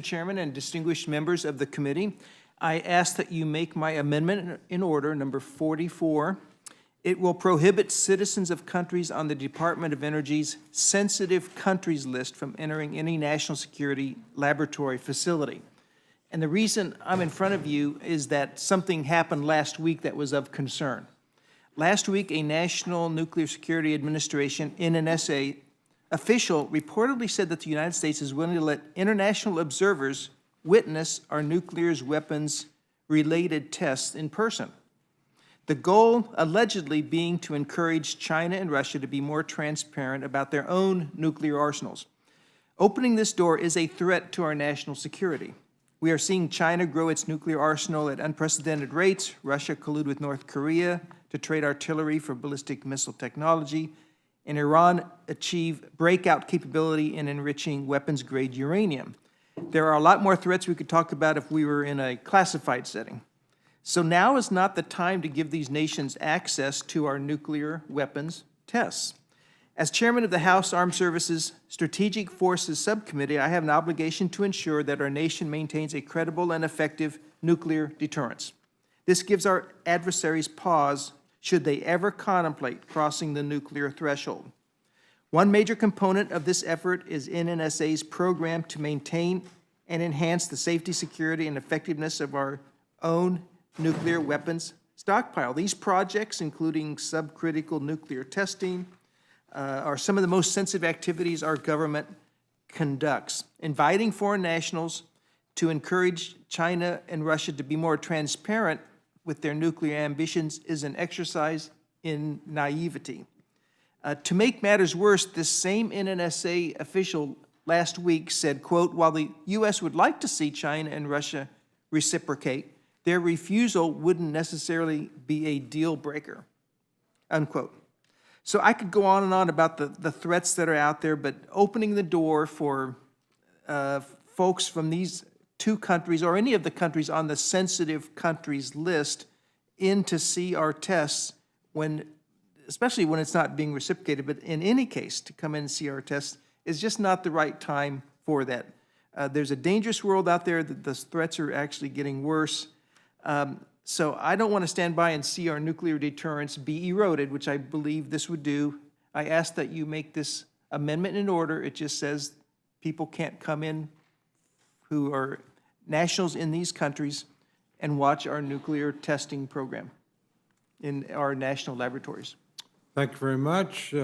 Chairman and distinguished members of the committee, I ask that you make my amendment in order, number 44. It will prohibit citizens of countries on the Department of Energy's sensitive countries list from entering any national security laboratory facility. And the reason I'm in front of you is that something happened last week that was of concern. Last week, a National Nuclear Security Administration, NNSA, official reportedly said that the United States is willing to let international observers witness our nuclear weapons-related tests in person. The goal allegedly being to encourage China and Russia to be more transparent about their own nuclear arsenals. Opening this door is a threat to our national security. We are seeing China grow its nuclear arsenal at unprecedented rates, Russia collude with North Korea to trade artillery for ballistic missile technology, and Iran achieve breakout capability in enriching weapons-grade uranium. There are a lot more threats we could talk about if we were in a classified setting. So now is not the time to give these nations access to our nuclear weapons tests. As chairman of the House Armed Services Strategic Forces Subcommittee, I have an obligation to ensure that our nation maintains a credible and effective nuclear deterrence. This gives our adversaries pause should they ever contemplate crossing the nuclear threshold. One major component of this effort is NNSA's program to maintain and enhance the safety, security, and effectiveness of our own nuclear weapons stockpile. These projects, including subcritical nuclear testing, are some of the most sensitive activities our government conducts. Inviting foreign nationals to encourage China and Russia to be more transparent with their nuclear ambitions is an exercise in naivety. To make matters worse, this same NNSA official last week said, quote, while the U.S. would like to see China and Russia reciprocate, their refusal wouldn't necessarily be a deal breaker, unquote. So I could go on and on about the threats that are out there, but opening the door for folks from these two countries or any of the countries on the sensitive countries list in to see our tests, especially when it's not being reciprocated, but in any case to come in and see our tests is just not the right time for that. There's a dangerous world out there that the threats are actually getting worse. So I don't want to stand by and see our nuclear deterrence be eroded, which I believe this would do. I ask that you make this amendment in order. It just says people can't come in who are nationals in these countries and watch our nuclear testing program in our national laboratories. Thank you very much.